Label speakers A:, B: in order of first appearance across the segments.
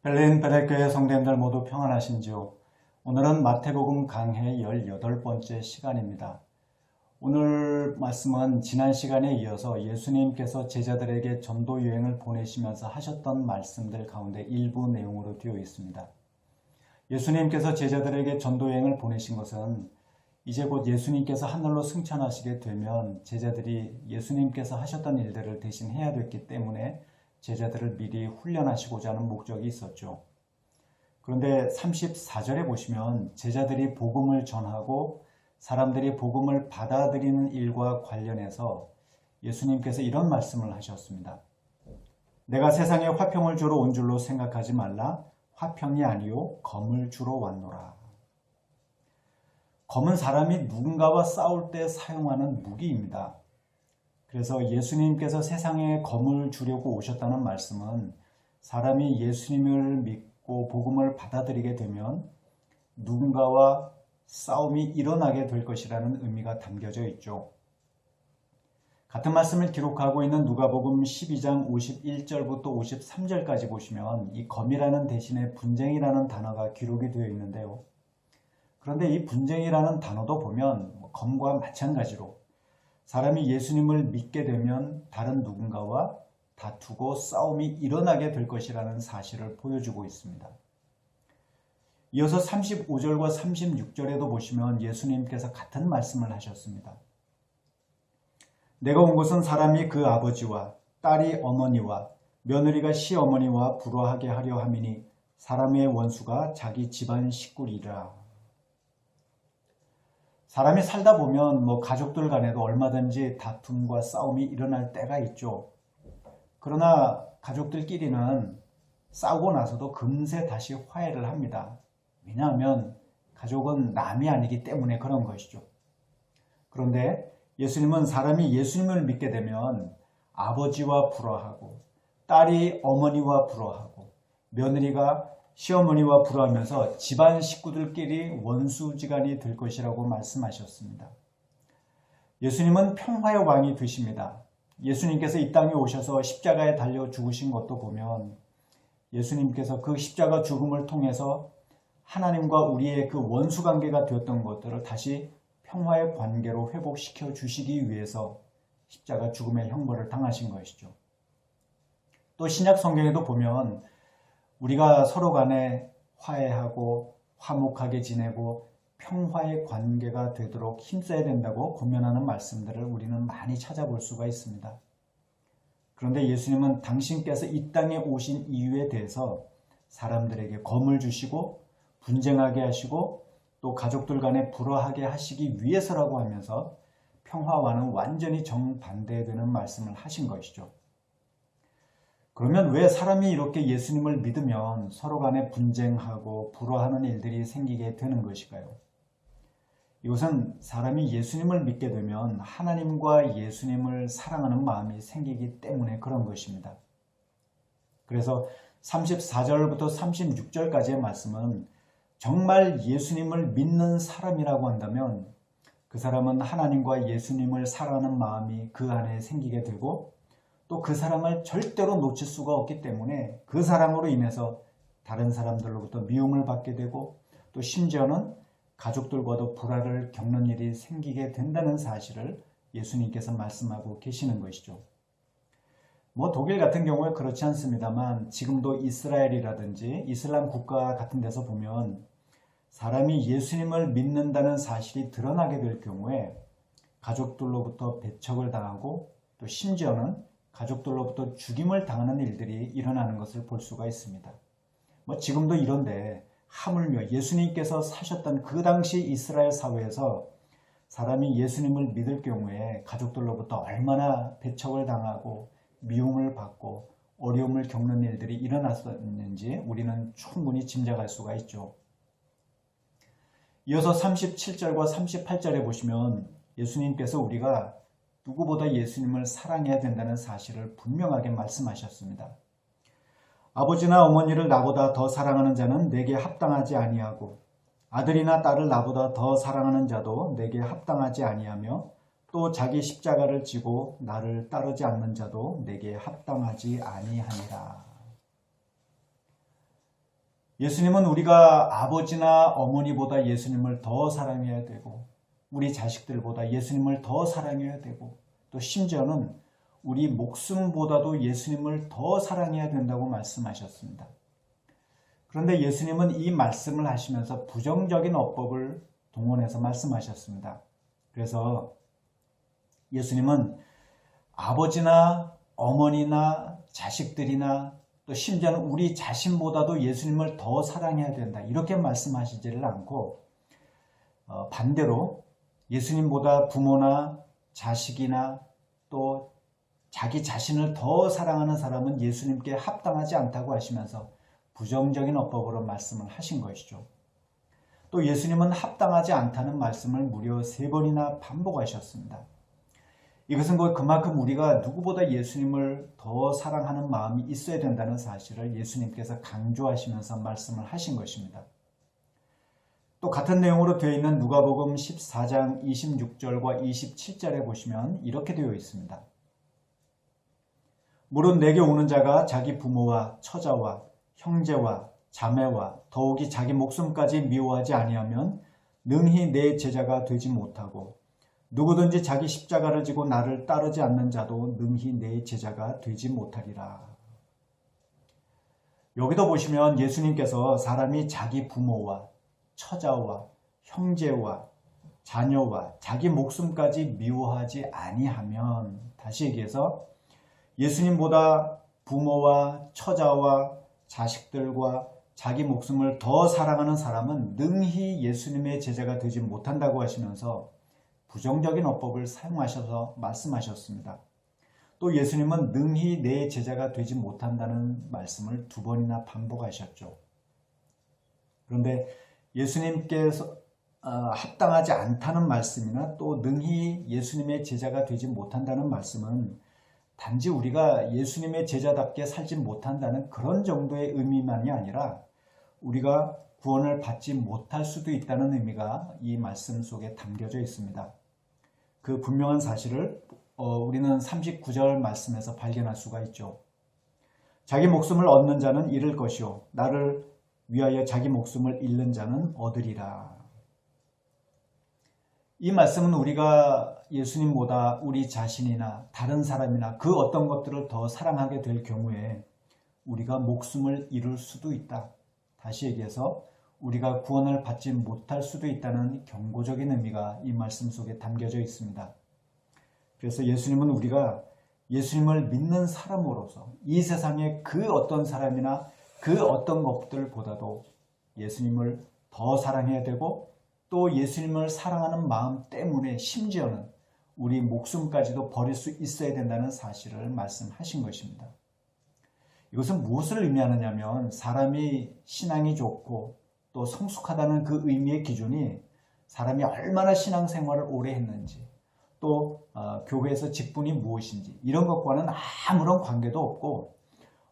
A: 벨린 베델교회 성도님들 모두 평안하신지요? 오늘은 마태복음 강해 18번째 시간입니다. 오늘 말씀은 지난 시간에 이어서 예수님께서 제자들에게 전도 여행을 보내시면서 하셨던 말씀들 가운데 일부 내용으로 되어 있습니다. 예수님께서 제자들에게 전도 여행을 보내신 것은 이제 곧 예수님께서 하늘로 승천하시게 되면 제자들이 예수님께서 하셨던 일들을 대신 해야 됐기 때문에 제자들을 미리 훈련하시고자 하는 목적이 있었죠. 그런데 34절에 보시면 제자들이 복음을 전하고 사람들이 복음을 받아들이는 일과 관련해서 예수님께서 이런 말씀을 하셨습니다. 내가 세상에 화평을 주러 온 줄로 생각하지 말라. 화평이 아니요 검을 주러 왔노라. 검은 사람이 누군가와 싸울 때 사용하는 무기입니다. 그래서 예수님께서 세상에 검을 주려고 오셨다는 말씀은 사람이 예수님을 믿고 복음을 받아들이게 되면 누군가와 싸움이 일어나게 될 것이라는 의미가 담겨져 있죠. 같은 말씀을 기록하고 있는 누가복음 12장 51절부터 53절까지 보시면 이 검이라는 대신에 분쟁이라는 단어가 기록이 되어 있는데요. 그런데 이 분쟁이라는 단어도 보면 검과 마찬가지로 사람이 예수님을 믿게 되면 다른 누군가와 다투고 싸움이 일어나게 될 것이라는 사실을 보여주고 있습니다. 이어서 35절과 36절에도 보시면 예수님께서 같은 말씀을 하셨습니다. 내가 온 것은 사람이 그 아버지와 딸이 어머니와 며느리가 시어머니와 불화하게 하려 함이니 사람의 원수가 자기 집안 식구리라. 사람이 살다 보면 가족들 간에도 얼마든지 다툼과 싸움이 일어날 때가 있죠. 그러나 가족들끼리는 싸우고 나서도 금세 다시 화해를 합니다. 왜냐하면 가족은 남이 아니기 때문에 그런 것이죠. 그런데 예수님은 사람이 예수님을 믿게 되면 아버지와 불화하고 딸이 어머니와 불화하고 며느리가 시어머니와 불화하면서 집안 식구들끼리 원수지간이 될 것이라고 말씀하셨습니다. 예수님은 평화의 왕이 되십니다. 예수님께서 이 땅에 오셔서 십자가에 달려 죽으신 것도 보면 예수님께서 그 십자가 죽음을 통해서 하나님과 우리의 그 원수 관계가 되었던 것들을 다시 평화의 관계로 회복시켜 주시기 위해서 십자가 죽음의 형벌을 당하신 것이죠. 또 신약 성경에도 보면 우리가 서로 간에 화해하고 화목하게 지내고 평화의 관계가 되도록 힘써야 된다고 권면하는 말씀들을 우리는 많이 찾아볼 수가 있습니다. 그런데 예수님은 당신께서 이 땅에 오신 이유에 대해서 사람들에게 검을 주시고 분쟁하게 하시고 또 가족들 간에 불화하게 하시기 위해서라고 하면서 평화와는 완전히 정반대되는 말씀을 하신 것이죠. 그러면 왜 사람이 이렇게 예수님을 믿으면 서로 간에 분쟁하고 불화하는 일들이 생기게 되는 것일까요? 이것은 사람이 예수님을 믿게 되면 하나님과 예수님을 사랑하는 마음이 생기기 때문에 그런 것입니다. 그래서 34절부터 36절까지의 말씀은 정말 예수님을 믿는 사람이라고 한다면 그 사람은 하나님과 예수님을 사랑하는 마음이 그 안에 생기게 되고 또 그 사랑을 절대로 놓칠 수가 없기 때문에 그 사랑으로 인해서 다른 사람들로부터 미움을 받게 되고 또 심지어는 가족들과도 불화를 겪는 일이 생기게 된다는 사실을 예수님께서 말씀하고 계시는 것이죠. 독일 같은 경우에 그렇지 않습니다만 지금도 이스라엘이라든지 이슬람 국가 같은 데서 보면 사람이 예수님을 믿는다는 사실이 드러나게 될 경우에 가족들로부터 배척을 당하고 또 심지어는 가족들로부터 죽임을 당하는 일들이 일어나는 것을 볼 수가 있습니다. 지금도 이런데 하물며 예수님께서 사셨던 그 당시 이스라엘 사회에서 사람이 예수님을 믿을 경우에 가족들로부터 얼마나 배척을 당하고 미움을 받고 어려움을 겪는 일들이 일어났었는지 우리는 충분히 짐작할 수가 있죠. 이어서 37절과 38절에 보시면 예수님께서 우리가 누구보다 예수님을 사랑해야 된다는 사실을 분명하게 말씀하셨습니다. 아버지나 어머니를 나보다 더 사랑하는 자는 내게 합당하지 아니하고 아들이나 딸을 나보다 더 사랑하는 자도 내게 합당하지 아니하며 또 자기 십자가를 지고 나를 따르지 않는 자도 내게 합당하지 아니하니라. 예수님은 우리가 아버지나 어머니보다 예수님을 더 사랑해야 되고 우리 자식들보다 예수님을 더 사랑해야 되고 또 심지어는 우리 목숨보다도 예수님을 더 사랑해야 된다고 말씀하셨습니다. 그런데 예수님은 이 말씀을 하시면서 부정적인 어법을 동원해서 말씀하셨습니다. 그래서 예수님은 아버지나 어머니나 자식들이나 또 심지어는 우리 자신보다도 예수님을 더 사랑해야 된다 이렇게 말씀하시지를 않고 반대로 예수님보다 부모나 자식이나 또 자기 자신을 더 사랑하는 사람은 예수님께 합당하지 않다고 하시면서 부정적인 어법으로 말씀을 하신 것이죠. 또 예수님은 합당하지 않다는 말씀을 무려 3번이나 반복하셨습니다. 이것은 그만큼 우리가 누구보다 예수님을 더 사랑하는 마음이 있어야 된다는 사실을 예수님께서 강조하시면서 말씀을 하신 것입니다. 또 같은 내용으로 되어 있는 누가복음 14장 26절과 27절에 보시면 이렇게 되어 있습니다. 무릇 내게 오는 자가 자기 부모와 처자와 형제와 자매와 더욱이 자기 목숨까지 미워하지 아니하면 능히 내 제자가 되지 못하고 누구든지 자기 십자가를 지고 나를 따르지 않는 자도 능히 내 제자가 되지 못하리라. 여기도 보시면 예수님께서 사람이 자기 부모와 처자와 형제와 자녀와 자기 목숨까지 미워하지 아니하면, 다시 얘기해서 예수님보다 부모와 처자와 자식들과 자기 목숨을 더 사랑하는 사람은 능히 예수님의 제자가 되지 못한다고 하시면서 부정적인 어법을 사용하셔서 말씀하셨습니다. 또 예수님은 능히 내 제자가 되지 못한다는 말씀을 2번이나 반복하셨죠. 그런데 예수님께서 합당하지 않다는 말씀이나 또 능히 예수님의 제자가 되지 못한다는 말씀은 단지 우리가 예수님의 제자답게 살지 못한다는 그런 정도의 의미만이 아니라 우리가 구원을 받지 못할 수도 있다는 의미가 이 말씀 속에 담겨져 있습니다. 그 분명한 사실을 우리는 39절 말씀에서 발견할 수가 있죠. 자기 목숨을 얻는 자는 잃을 것이요 나를 위하여 자기 목숨을 잃는 자는 얻으리라. 이 말씀은 우리가 예수님보다 우리 자신이나 다른 사람이나 그 어떤 것들을 더 사랑하게 될 경우에 우리가 목숨을 잃을 수도 있다. 다시 얘기해서 우리가 구원을 받지 못할 수도 있다는 경고적인 의미가 이 말씀 속에 담겨져 있습니다. 그래서 예수님은 우리가 예수님을 믿는 사람으로서 이 세상의 그 어떤 사람이나 그 어떤 것들보다도 예수님을 더 사랑해야 되고 또 예수님을 사랑하는 마음 때문에 심지어는 우리 목숨까지도 버릴 수 있어야 된다는 사실을 말씀하신 것입니다. 이것은 무엇을 의미하느냐면 사람이 신앙이 좋고 또 성숙하다는 그 의미의 기준이 사람이 얼마나 신앙생활을 오래 했는지 또 교회에서 직분이 무엇인지 이런 것과는 아무런 관계도 없고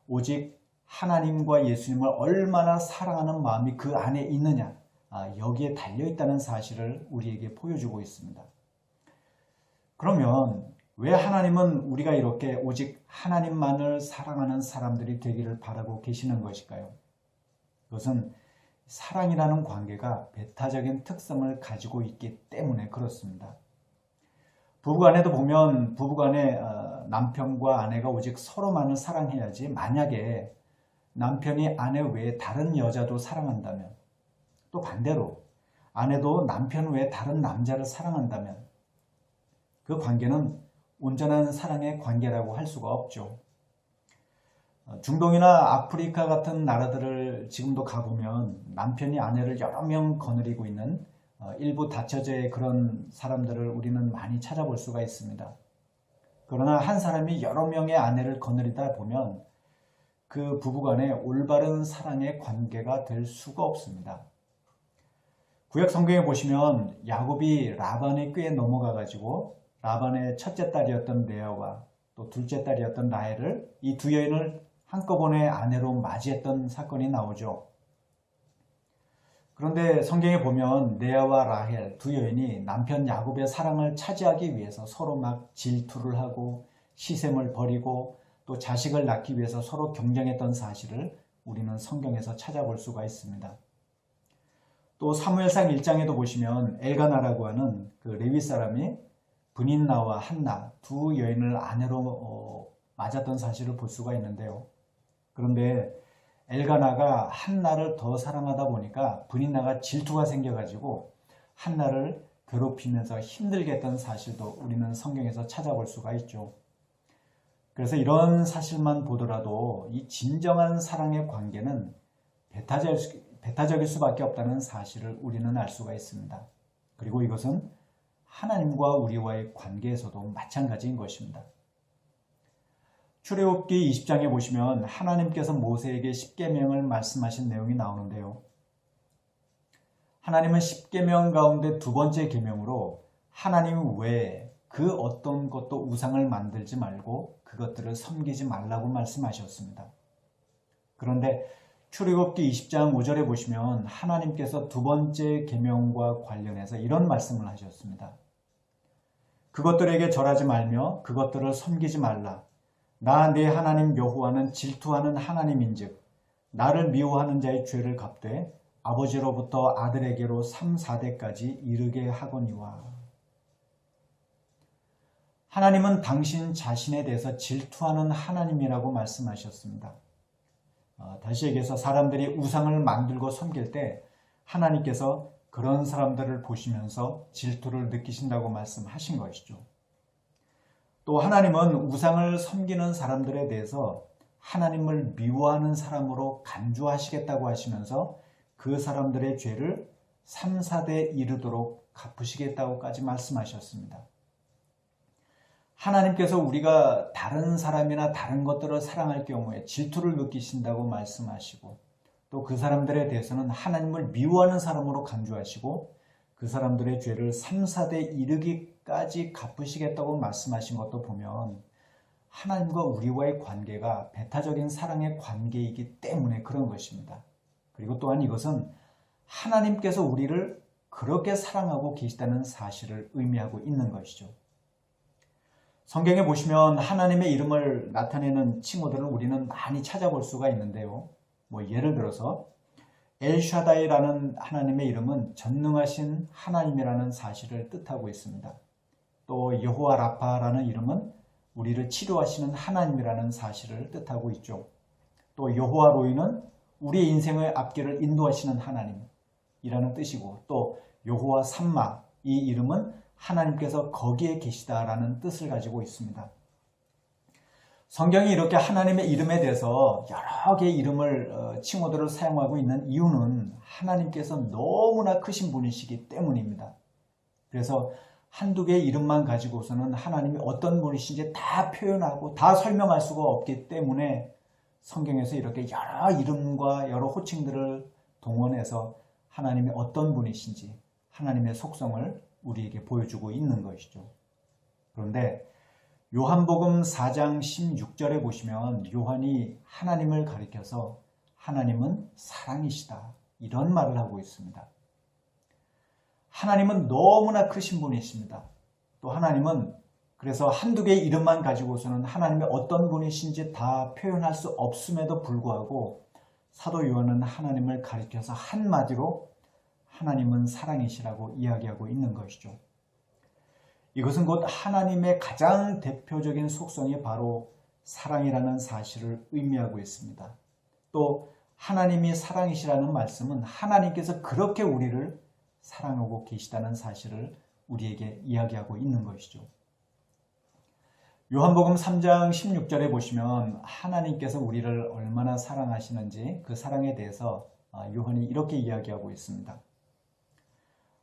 A: 오직 하나님과 예수님을 얼마나 사랑하는 마음이 그 안에 있느냐 여기에 달려있다는 사실을 우리에게 보여주고 있습니다. 그러면 왜 하나님은 우리가 이렇게 오직 하나님만을 사랑하는 사람들이 되기를 바라고 계시는 것일까요? 그것은 사랑이라는 관계가 배타적인 특성을 가지고 있기 때문에 그렇습니다. 부부간에도 보면 부부간에 남편과 아내가 오직 서로만을 사랑해야지 만약에 남편이 아내 외에 다른 여자도 사랑한다면 또 반대로 아내도 남편 외에 다른 남자를 사랑한다면 그 관계는 온전한 사랑의 관계라고 할 수가 없죠. 중동이나 아프리카 같은 나라들을 지금도 가보면 남편이 아내를 여러 명 거느리고 있는 일부 다처제의 그런 사람들을 우리는 많이 찾아볼 수가 있습니다. 그러나 한 사람이 여러 명의 아내를 거느리다 보면 그 부부간에 올바른 사랑의 관계가 될 수가 없습니다. 구약 성경에 보시면 야곱이 라반의 꾀에 넘어가 가지고 라반의 첫째 딸이었던 레아와 또 둘째 딸이었던 라헬을 이 두 여인을 한꺼번에 아내로 맞이했던 사건이 나오죠. 그런데 성경에 보면 레아와 라헬 두 여인이 남편 야곱의 사랑을 차지하기 위해서 서로 막 질투를 하고 시샘을 벌이고 또 자식을 낳기 위해서 서로 경쟁했던 사실을 우리는 성경에서 찾아볼 수가 있습니다. 또 사무엘상 1장에도 보시면 엘가나라고 하는 그 레위 사람이 브닌나와 한나 두 여인을 아내로 맞았던 사실을 볼 수가 있는데요. 그런데 엘가나가 한나를 더 사랑하다 보니까 브닌나가 질투가 생겨가지고 한나를 괴롭히면서 힘들게 했던 사실도 우리는 성경에서 찾아볼 수가 있죠. 그래서 이런 사실만 보더라도 이 진정한 사랑의 관계는 배타적일 수밖에 없다는 사실을 우리는 알 수가 있습니다. 그리고 이것은 하나님과 우리와의 관계에서도 마찬가지인 것입니다. 출애굽기 20장에 보시면 하나님께서 모세에게 십계명을 말씀하신 내용이 나오는데요. 하나님은 십계명 가운데 두 번째 계명으로 하나님 외에 그 어떤 것도 우상을 만들지 말고 그것들을 섬기지 말라고 말씀하셨습니다. 그런데 출애굽기 20장 5절에 보시면 하나님께서 두 번째 계명과 관련해서 이런 말씀을 하셨습니다. 그것들에게 절하지 말며 그것들을 섬기지 말라. 나 네 하나님 여호와는 질투하는 하나님인즉 나를 미워하는 자의 죄를 갚되 아버지로부터 아들에게로 3, 4대까지 이르게 하거니와. 하나님은 당신 자신에 대해서 질투하는 하나님이라고 말씀하셨습니다. 다시 얘기해서 사람들이 우상을 만들고 섬길 때 하나님께서 그런 사람들을 보시면서 질투를 느끼신다고 말씀하신 것이죠. 또 하나님은 우상을 섬기는 사람들에 대해서 하나님을 미워하는 사람으로 간주하시겠다고 하시면서 그 사람들의 죄를 3, 4대 이르도록 갚으시겠다고까지 말씀하셨습니다. 하나님께서 우리가 다른 사람이나 다른 것들을 사랑할 경우에 질투를 느끼신다고 말씀하시고 또 그 사람들에 대해서는 하나님을 미워하는 사람으로 간주하시고 그 사람들의 죄를 3, 4대 이르기까지 갚으시겠다고 말씀하신 것도 보면 하나님과 우리와의 관계가 배타적인 사랑의 관계이기 때문에 그런 것입니다. 그리고 또한 이것은 하나님께서 우리를 그렇게 사랑하고 계시다는 사실을 의미하고 있는 것이죠. 성경에 보시면 하나님의 이름을 나타내는 칭호들을 우리는 많이 찾아볼 수가 있는데요. 예를 들어서 엘샤다이라는 하나님의 이름은 전능하신 하나님이라는 사실을 뜻하고 있습니다. 또 여호와 라파라는 이름은 우리를 치료하시는 하나님이라는 사실을 뜻하고 있죠. 또 여호와 로이는 우리의 인생의 앞길을 인도하시는 하나님이라는 뜻이고 또 여호와 삼마 이 이름은 하나님께서 거기에 계시다라는 뜻을 가지고 있습니다. 성경이 이렇게 하나님의 이름에 대해서 여러 개의 이름을 칭호들을 사용하고 있는 이유는 하나님께서 너무나 크신 분이시기 때문입니다. 그래서 한두 개의 이름만 가지고서는 하나님이 어떤 분이신지 다 표현하고 다 설명할 수가 없기 때문에 성경에서 이렇게 여러 이름과 여러 호칭들을 동원해서 하나님이 어떤 분이신지 하나님의 속성을 우리에게 보여주고 있는 것이죠. 그런데 요한복음 4장 16절에 보시면 요한이 하나님을 가리켜서 하나님은 사랑이시다 이런 말을 하고 있습니다. 하나님은 너무나 크신 분이십니다. 또 하나님은 그래서 한두 개의 이름만 가지고서는 하나님의 어떤 분이신지 다 표현할 수 없음에도 불구하고 사도 요한은 하나님을 가리켜서 한마디로 하나님은 사랑이시라고 이야기하고 있는 것이죠. 이것은 곧 하나님의 가장 대표적인 속성이 바로 사랑이라는 사실을 의미하고 있습니다. 또 하나님이 사랑이시라는 말씀은 하나님께서 그렇게 우리를 사랑하고 계시다는 사실을 우리에게 이야기하고 있는 것이죠. 요한복음 3장 16절에 보시면 하나님께서 우리를 얼마나 사랑하시는지 그 사랑에 대해서 요한이 이렇게 이야기하고 있습니다.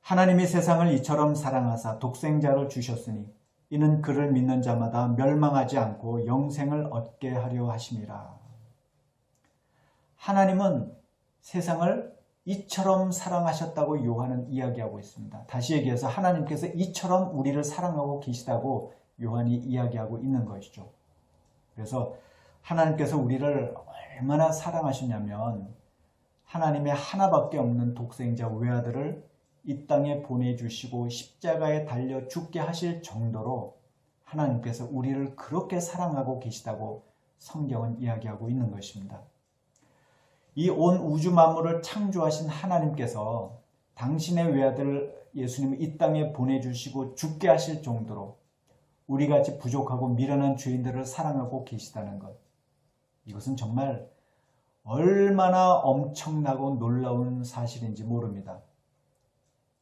A: 하나님이 세상을 이처럼 사랑하사 독생자를 주셨으니 이는 그를 믿는 자마다 멸망하지 않고 영생을 얻게 하려 하심이라. 하나님은 세상을 이처럼 사랑하셨다고 요한은 이야기하고 있습니다. 다시 얘기해서 하나님께서 이처럼 우리를 사랑하고 계시다고 요한이 이야기하고 있는 것이죠. 그래서 하나님께서 우리를 얼마나 사랑하셨냐면 하나님의 하나밖에 없는 독생자 외아들을 이 땅에 보내주시고 십자가에 달려 죽게 하실 정도로 하나님께서 우리를 그렇게 사랑하고 계시다고 성경은 이야기하고 있는 것입니다. 이 온 우주 만물을 창조하신 하나님께서 당신의 외아들 예수님을 이 땅에 보내주시고 죽게 하실 정도로 우리같이 부족하고 미련한 죄인들을 사랑하고 계시다는 것. 이것은 정말 얼마나 엄청나고 놀라운 사실인지 모릅니다.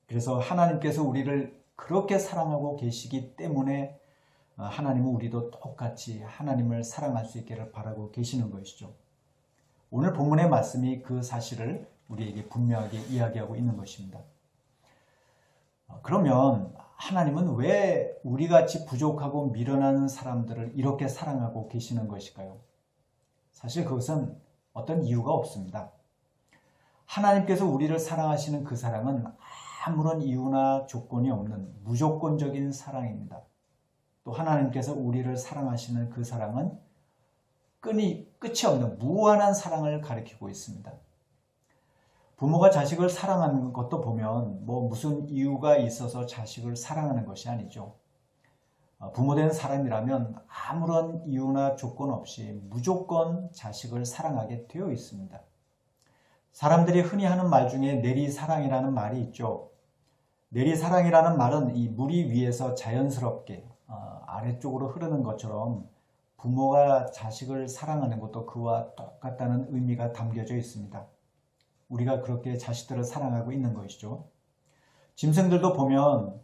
A: 그래서 하나님께서 우리를 그렇게 사랑하고 계시기 때문에 하나님은 우리도 똑같이 하나님을 사랑할 수 있기를 바라고 계시는 것이죠. 오늘 본문의 말씀이 그 사실을 우리에게 분명하게 이야기하고 있는 것입니다. 그러면 하나님은 왜 우리같이 부족하고 미련한 사람들을 이렇게 사랑하고 계시는 것일까요? 사실 그것은 어떤 이유가 없습니다. 하나님께서 우리를 사랑하시는 그 사랑은 아무런 이유나 조건이 없는 무조건적인 사랑입니다. 또 하나님께서 우리를 사랑하시는 그 사랑은 끝이 없는 무한한 사랑을 가리키고 있습니다. 부모가 자식을 사랑하는 것도 보면 무슨 이유가 있어서 자식을 사랑하는 것이 아니죠. 부모된 사람이라면 아무런 이유나 조건 없이 무조건 자식을 사랑하게 되어 있습니다. 사람들이 흔히 하는 말 중에 내리사랑이라는 말이 있죠. 내리사랑이라는 말은 이 물이 위에서 자연스럽게 아래쪽으로 흐르는 것처럼 부모가 자식을 사랑하는 것도 그와 똑같다는 의미가 담겨져 있습니다. 우리가 그렇게 자식들을 사랑하고 있는 것이죠. 짐승들도 보면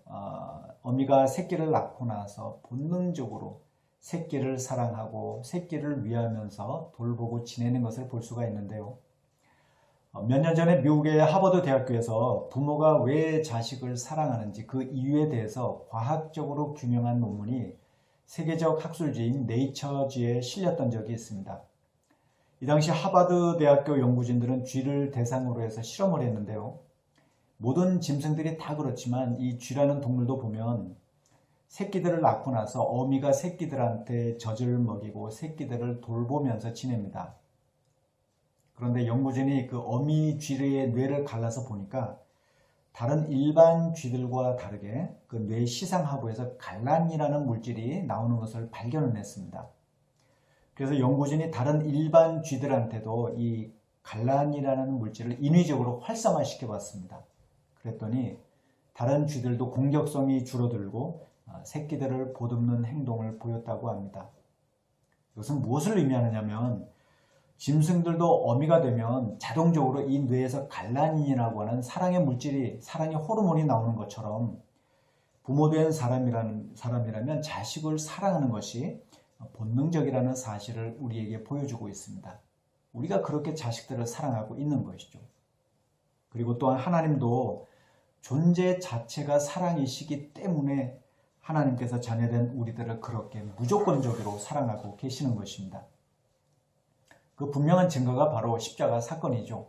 A: 어미가 새끼를 낳고 나서 본능적으로 새끼를 사랑하고 새끼를 위하면서 돌보고 지내는 것을 볼 수가 있는데요. 몇 년 전에 미국의 하버드 대학교에서 부모가 왜 자식을 사랑하는지 그 이유에 대해서 과학적으로 규명한 논문이 세계적 학술지인 네이처지에 실렸던 적이 있습니다. 이 당시 하버드 대학교 연구진들은 쥐를 대상으로 해서 실험을 했는데요. 모든 짐승들이 다 그렇지만 이 쥐라는 동물도 보면 새끼들을 낳고 나서 어미가 새끼들한테 젖을 먹이고 새끼들을 돌보면서 지냅니다. 그런데 연구진이 그 어미 쥐의 뇌를 갈라서 보니까 다른 일반 쥐들과 다르게 그 뇌 시상하부에서 갈란이라는 물질이 나오는 것을 발견을 했습니다. 그래서 연구진이 다른 일반 쥐들한테도 이 갈란이라는 물질을 인위적으로 활성화시켜 봤습니다. 그랬더니 다른 쥐들도 공격성이 줄어들고 새끼들을 보듬는 행동을 보였다고 합니다. 이것은 무엇을 의미하느냐면 짐승들도 어미가 되면 자동적으로 이 뇌에서 갈라닌이라고 하는 사랑의 물질이, 사랑의 호르몬이 나오는 것처럼 부모된 사람이라면 자식을 사랑하는 것이 본능적이라는 사실을 우리에게 보여주고 있습니다. 우리가 그렇게 자식들을 사랑하고 있는 것이죠. 그리고 또한 하나님도 존재 자체가 사랑이시기 때문에 하나님께서 자녀된 우리들을 그렇게 무조건적으로 사랑하고 계시는 것입니다. 그 분명한 증거가 바로 십자가 사건이죠.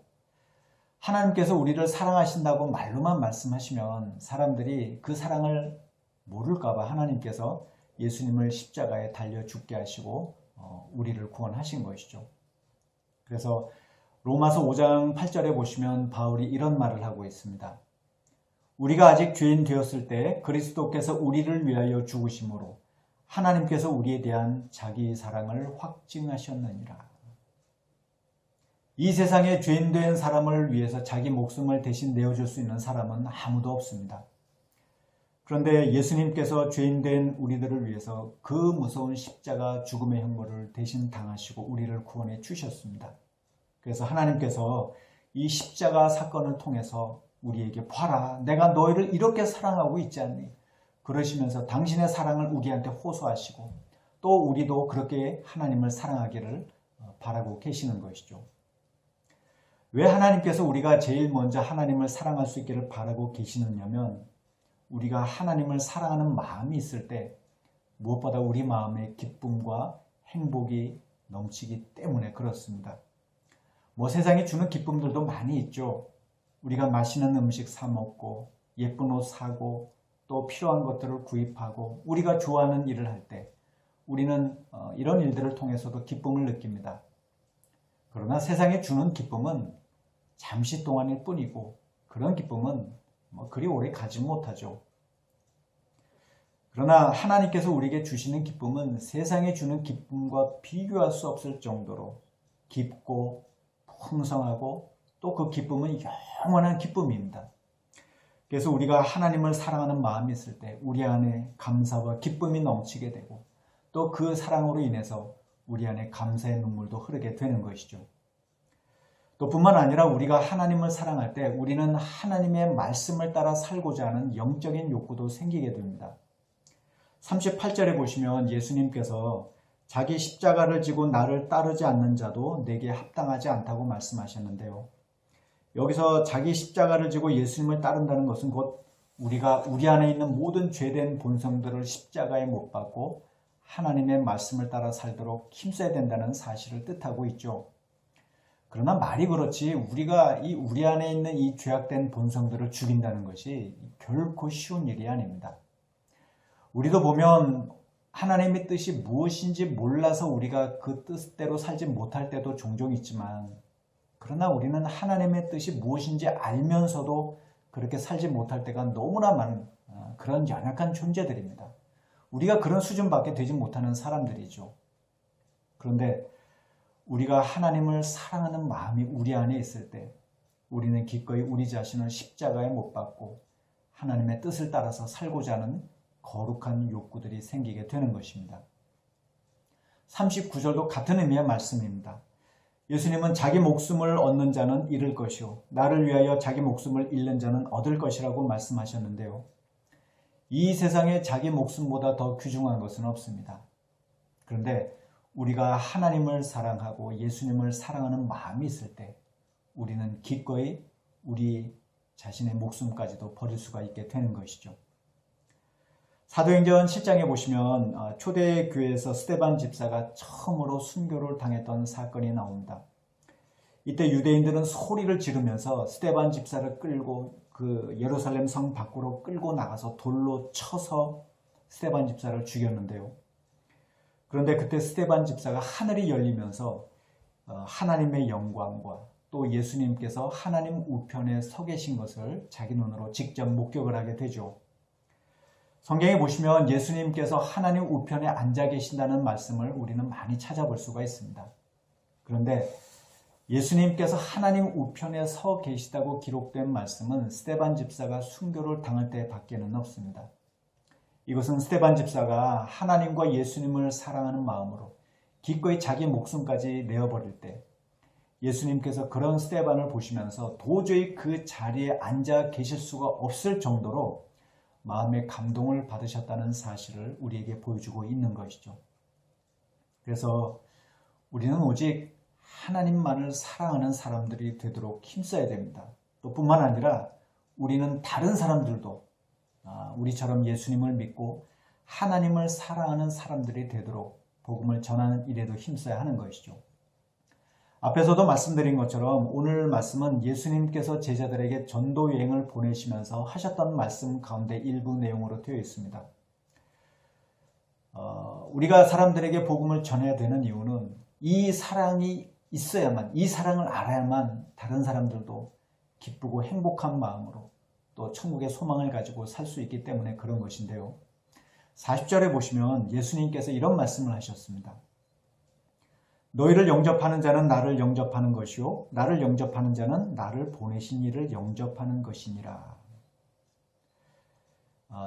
A: 하나님께서 우리를 사랑하신다고 말로만 말씀하시면 사람들이 그 사랑을 모를까 봐 하나님께서 예수님을 십자가에 달려 죽게 하시고 우리를 구원하신 것이죠. 그래서 로마서 5장 8절에 보시면 바울이 이런 말을 하고 있습니다. 우리가 아직 죄인 되었을 때 그리스도께서 우리를 위하여 죽으심으로 하나님께서 우리에 대한 자기 사랑을 확증하셨느니라. 이 세상에 죄인 된 사람을 위해서 자기 목숨을 대신 내어줄 수 있는 사람은 아무도 없습니다. 그런데 예수님께서 죄인 된 우리들을 위해서 그 무서운 십자가 죽음의 형벌을 대신 당하시고 우리를 구원해 주셨습니다. 그래서 하나님께서 이 십자가 사건을 통해서 우리에게 봐라, 내가 너희를 이렇게 사랑하고 있지 않니? 그러시면서 당신의 사랑을 우리한테 호소하시고 또 우리도 그렇게 하나님을 사랑하기를 바라고 계시는 것이죠. 왜 하나님께서 우리가 제일 먼저 하나님을 사랑할 수 있기를 바라고 계시느냐면 우리가 하나님을 사랑하는 마음이 있을 때 무엇보다 우리 마음에 기쁨과 행복이 넘치기 때문에 그렇습니다. 세상이 주는 기쁨들도 많이 있죠. 우리가 맛있는 음식 사 먹고 예쁜 옷 사고 또 필요한 것들을 구입하고 우리가 좋아하는 일을 할 때 우리는 이런 일들을 통해서도 기쁨을 느낍니다. 그러나 세상이 주는 기쁨은 잠시 동안일 뿐이고 그런 기쁨은 그리 오래 가지 못하죠. 그러나 하나님께서 우리에게 주시는 기쁨은 세상에 주는 기쁨과 비교할 수 없을 정도로 깊고 풍성하고 또 그 기쁨은 영원한 기쁨입니다. 그래서 우리가 하나님을 사랑하는 마음이 있을 때 우리 안에 감사와 기쁨이 넘치게 되고 또 그 사랑으로 인해서 우리 안에 감사의 눈물도 흐르게 되는 것이죠. 또 뿐만 아니라 우리가 하나님을 사랑할 때 우리는 하나님의 말씀을 따라 살고자 하는 영적인 욕구도 생기게 됩니다. 38절에 보시면 예수님께서 자기 십자가를 지고 나를 따르지 않는 자도 내게 합당하지 않다고 말씀하셨는데요. 여기서 자기 십자가를 지고 예수님을 따른다는 것은 곧 우리가 우리 안에 있는 모든 죄된 본성들을 십자가에 못 박고 하나님의 말씀을 따라 살도록 힘써야 된다는 사실을 뜻하고 있죠. 그러나 말이 그렇지 우리가 우리 안에 있는 이 죄악된 본성들을 죽인다는 것이 결코 쉬운 일이 아닙니다. 우리도 보면 하나님의 뜻이 무엇인지 몰라서 우리가 그 뜻대로 살지 못할 때도 종종 있지만 그러나 우리는 하나님의 뜻이 무엇인지 알면서도 그렇게 살지 못할 때가 너무나 많은 그런 연약한 존재들입니다. 우리가 그런 수준밖에 되지 못하는 사람들이죠. 그런데 우리가 하나님을 사랑하는 마음이 우리 안에 있을 때 우리는 기꺼이 우리 자신을 십자가에 못 박고 하나님의 뜻을 따라서 살고자 하는 거룩한 욕구들이 생기게 되는 것입니다. 39절도 같은 의미의 말씀입니다. 예수님은 자기 목숨을 얻는 자는 잃을 것이요 나를 위하여 자기 목숨을 잃는 자는 얻을 것이라고 말씀하셨는데요. 이 세상에 자기 목숨보다 더 귀중한 것은 없습니다. 그런데 우리가 하나님을 사랑하고 예수님을 사랑하는 마음이 있을 때 우리는 기꺼이 우리 자신의 목숨까지도 버릴 수가 있게 되는 것이죠. 사도행전 7장에 보시면 초대교회에서 스데반 집사가 처음으로 순교를 당했던 사건이 나옵니다. 이때 유대인들은 소리를 지르면서 스데반 집사를 끌고 그 예루살렘 성 밖으로 끌고 나가서 돌로 쳐서 스데반 집사를 죽였는데요. 그런데 그때 스데반 집사가 하늘이 열리면서 하나님의 영광과 또 예수님께서 하나님 우편에 서 계신 것을 자기 눈으로 직접 목격을 하게 되죠. 성경에 보시면 예수님께서 하나님 우편에 앉아 계신다는 말씀을 우리는 많이 찾아볼 수가 있습니다. 그런데 예수님께서 하나님 우편에 서 계시다고 기록된 말씀은 스데반 집사가 순교를 당할 때 밖에는 없습니다. 이것은 스데반 집사가 하나님과 예수님을 사랑하는 마음으로 기꺼이 자기 목숨까지 내어버릴 때 예수님께서 그런 스데반을 보시면서 도저히 그 자리에 앉아 계실 수가 없을 정도로 마음의 감동을 받으셨다는 사실을 우리에게 보여주고 있는 것이죠. 그래서 우리는 오직 하나님만을 사랑하는 사람들이 되도록 힘써야 됩니다. 또 뿐만 아니라 우리는 다른 사람들도 우리처럼 예수님을 믿고 하나님을 사랑하는 사람들이 되도록 복음을 전하는 일에도 힘써야 하는 것이죠. 앞에서도 말씀드린 것처럼 오늘 말씀은 예수님께서 제자들에게 전도 여행을 보내시면서 하셨던 말씀 가운데 일부 내용으로 되어 있습니다. 우리가 사람들에게 복음을 전해야 되는 이유는 이 사랑이 있어야만, 이 사랑을 알아야만 다른 사람들도 기쁘고 행복한 마음으로 또 천국의 소망을 가지고 살 수 있기 때문에 그런 것인데요. 40절에 보시면 예수님께서 이런 말씀을 하셨습니다. 너희를 영접하는 자는 나를 영접하는 것이요 나를 영접하는 자는 나를 보내신 이를 영접하는 것이니라.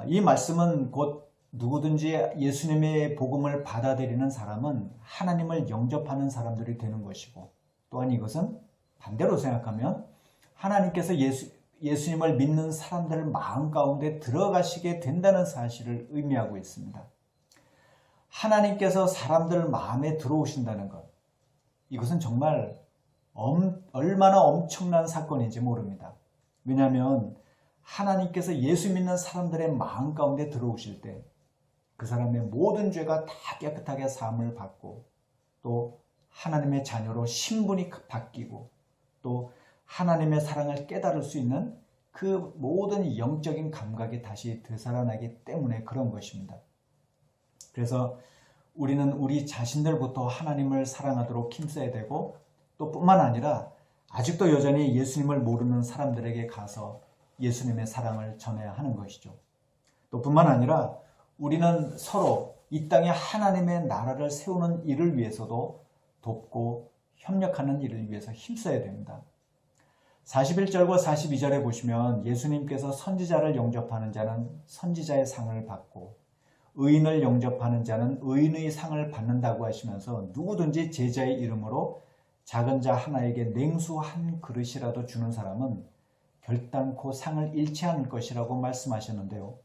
A: 이 말씀은 곧 누구든지 예수님의 복음을 받아들이는 사람은 하나님을 영접하는 사람들이 되는 것이고 또한 이것은 반대로 생각하면 하나님께서 예수님을 믿는 사람들 마음 가운데 들어가시게 된다는 사실을 의미하고 있습니다. 하나님께서 사람들 마음에 들어오신다는 것, 이것은 정말 얼마나 엄청난 사건인지 모릅니다. 왜냐하면 하나님께서 예수 믿는 사람들의 마음 가운데 들어오실 때 그 사람의 모든 죄가 다 깨끗하게 사함을 받고 또 하나님의 자녀로 신분이 바뀌고 또 하나님의 사랑을 깨달을 수 있는 그 모든 영적인 감각이 다시 되살아나기 때문에 그런 것입니다. 그래서 우리는 우리 자신들부터 하나님을 사랑하도록 힘써야 되고 또 뿐만 아니라 아직도 여전히 예수님을 모르는 사람들에게 가서 예수님의 사랑을 전해야 하는 것이죠. 또 뿐만 아니라 우리는 서로 이 땅에 하나님의 나라를 세우는 일을 위해서도 돕고 협력하는 일을 위해서 힘써야 됩니다. 41절과 42절에 보시면 예수님께서 선지자를 영접하는 자는 선지자의 상을 받고 의인을 영접하는 자는 의인의 상을 받는다고 하시면서 누구든지 제자의 이름으로 작은 자 하나에게 냉수 한 그릇이라도 주는 사람은 결단코 상을 잃지 않을 것이라고 말씀하셨는데요.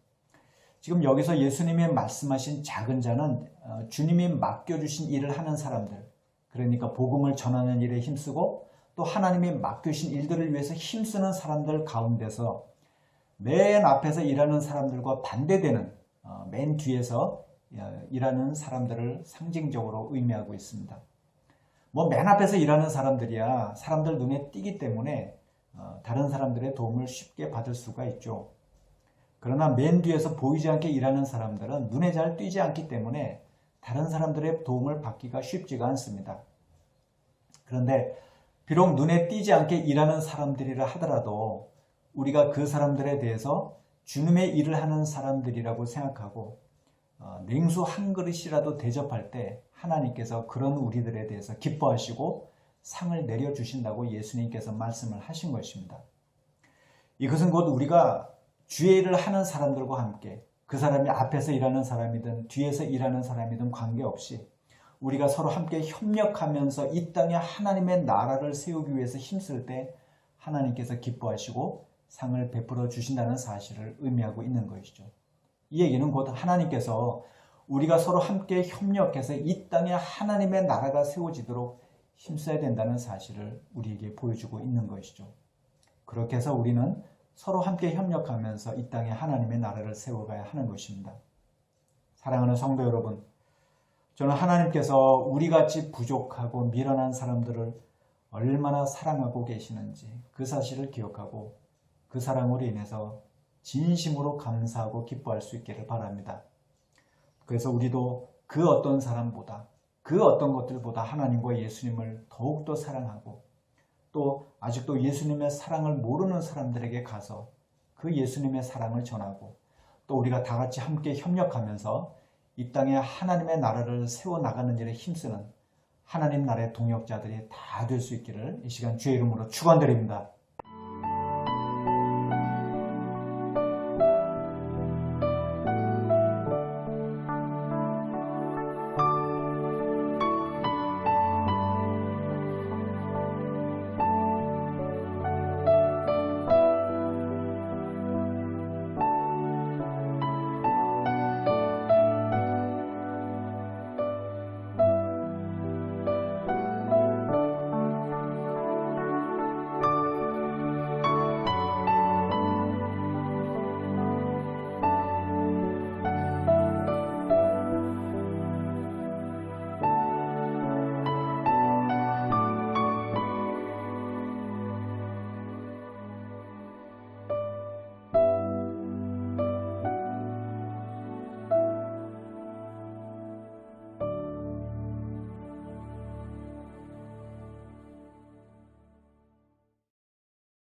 A: 지금 여기서 예수님이 말씀하신 작은 자는 주님이 맡겨주신 일을 하는 사람들, 그러니까 복음을 전하는 일에 힘쓰고 또 하나님이 맡겨주신 일들을 위해서 힘쓰는 사람들 가운데서 맨 앞에서 일하는 사람들과 반대되는 맨 뒤에서 일하는 사람들을 상징적으로 의미하고 있습니다. 뭐 맨 앞에서 일하는 사람들이야 사람들 눈에 띄기 때문에 다른 사람들의 도움을 쉽게 받을 수가 있죠. 그러나 맨 뒤에서 보이지 않게 일하는 사람들은 눈에 잘 띄지 않기 때문에 다른 사람들의 도움을 받기가 쉽지가 않습니다. 그런데 비록 눈에 띄지 않게 일하는 사람들이라 하더라도 우리가 그 사람들에 대해서 주님의 일을 하는 사람들이라고 생각하고 냉수 한 그릇이라도 대접할 때 하나님께서 그런 우리들에 대해서 기뻐하시고 상을 내려주신다고 예수님께서 말씀을 하신 것입니다. 이것은 곧 우리가 주의 일을 하는 사람들과 함께 그 사람이 앞에서 일하는 사람이든 뒤에서 일하는 사람이든 관계없이 우리가 서로 함께 협력하면서 이 땅에 하나님의 나라를 세우기 위해서 힘쓸 때 하나님께서 기뻐하시고 상을 베풀어 주신다는 사실을 의미하고 있는 것이죠. 이 얘기는 곧 하나님께서 우리가 서로 함께 협력해서 이 땅에 하나님의 나라가 세워지도록 힘써야 된다는 사실을 우리에게 보여주고 있는 것이죠. 그렇게 해서 우리는 서로 함께 협력하면서 이 땅에 하나님의 나라를 세워가야 하는 것입니다. 사랑하는 성도 여러분, 저는 하나님께서 우리같이 부족하고 미련한 사람들을 얼마나 사랑하고 계시는지 그 사실을 기억하고 그 사랑으로 인해서 진심으로 감사하고 기뻐할 수 있기를 바랍니다. 그래서 우리도 그 어떤 사람보다 그 어떤 것들보다 하나님과 예수님을 더욱더 사랑하고 또 아직도 예수님의 사랑을 모르는 사람들에게 가서 그 예수님의 사랑을 전하고 또 우리가 다 같이 함께 협력하면서 이 땅에 하나님의 나라를 세워나가는 일에 힘쓰는 하나님 나라의 동역자들이 다 될 수 있기를 이 시간 주의 이름으로 축원드립니다.